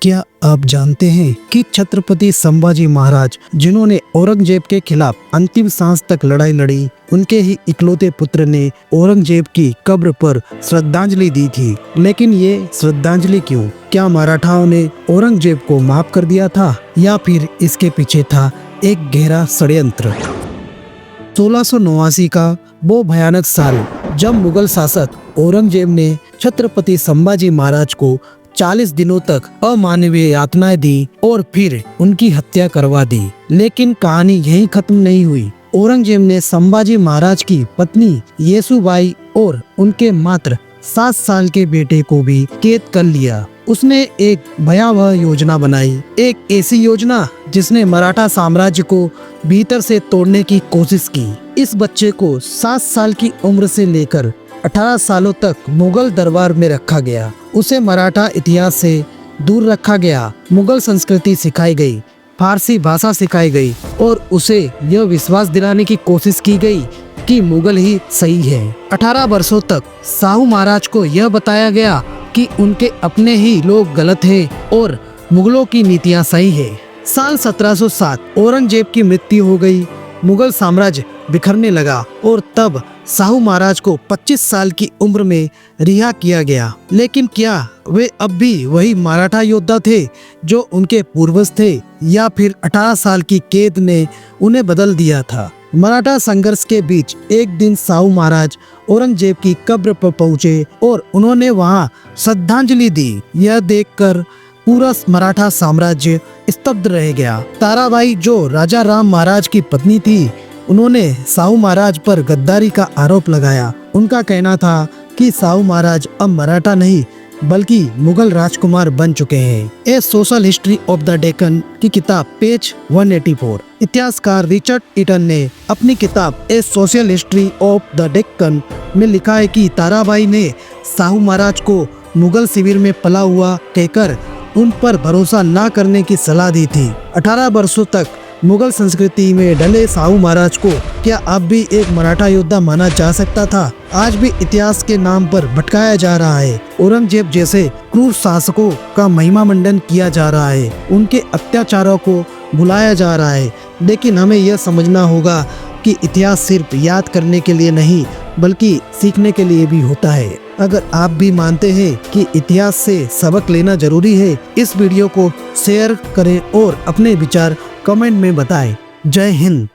क्या आप जानते हैं कि छत्रपति संभाजी महाराज, जिन्होंने औरंगजेब के खिलाफ अंतिम सांस तक लड़ाई लड़ी, उनके ही इकलौते पुत्र ने औरंगजेब की कब्र पर श्रद्धांजलि दी थी। लेकिन ये श्रद्धांजलि क्यों? क्या मराठाओं ने औरंगजेब को माफ कर दिया था या फिर इसके पीछे था एक गहरा षड्यंत्र? 1689 का वो भयानक साल, जब मुगल शासक औरंगजेब ने छत्रपति संभाजी महाराज को 40 दिनों तक अमानवीय यातनाएं दी और फिर उनकी हत्या करवा दी। लेकिन कहानी यहीं खत्म नहीं हुई। औरंगजेब ने संभाजी महाराज की पत्नी येसुबाई और उनके मात्र 7 साल के बेटे को भी कैद कर लिया। उसने एक भयावह योजना बनाई, एक ऐसी योजना जिसने मराठा साम्राज्य को भीतर से तोड़ने की कोशिश की। इस बच्चे को 7 साल की उम्र से लेकर 18 सालों तक मुगल दरबार में रखा गया। उसे मराठा इतिहास से दूर रखा गया, मुगल संस्कृति सिखाई गई, फारसी भाषा सिखाई गई और उसे यह विश्वास दिलाने की कोशिश की गई कि मुगल ही सही है। 18 वर्षों तक साहू महाराज को यह बताया गया कि उनके अपने ही लोग गलत हैं और मुगलों की नीतियां सही है। साल 1707 औरंगजेब की मृत्यु हो गई, मुगल साम्राज्य बिखरने लगा और तब साहू महाराज को 25 साल की उम्र में रिहा किया गया। लेकिन क्या वे अब भी वही मराठा योद्धा थे जो उनके पूर्वज थे, या फिर 18 साल की कैद ने उन्हें बदल दिया था? मराठा संघर्ष के बीच एक दिन साहू महाराज औरंगजेब की कब्र पर पहुंचे और उन्होंने वहां श्रद्धांजलि दी। यह देखकर पूरा मराठा साम्राज्य स्तब्ध रह गया। ताराबाई, जो राजा राम महाराज की पत्नी थी, उन्होंने साहू महाराज पर गद्दारी का आरोप लगाया। उनका कहना था कि साहू महाराज अब मराठा नहीं बल्कि मुगल राजकुमार बन चुके हैं। A social history of the Deccan की किताब पेज 184। इतिहासकार रिचर्ड ईटन ने अपनी किताब a social history of the Deccan में लिखा है कि ताराबाई ने साहू महाराज को मुगल शिविर में पला हुआ कहकर उन पर भरोसा न करने की सलाह दी थी। 18 वर्षों तक मुगल संस्कृति में ढले साहू महाराज को क्या अब भी एक मराठा योद्धा माना जा सकता था? आज भी इतिहास के नाम पर भटकाया जा रहा है। औरंगजेब जैसे क्रूर शासकों का महिमा मंडन किया जा रहा है, उनके अत्याचारों को भुलाया जा रहा है। लेकिन हमें यह समझना होगा कि इतिहास सिर्फ याद करने के लिए नहीं बल्कि सीखने के लिए भी होता है। अगर आप भी मानते हैं कि इतिहास से सबक लेना जरूरी है, इस वीडियो को शेयर करें और अपने विचार कमेंट में बताएं। जय हिंद।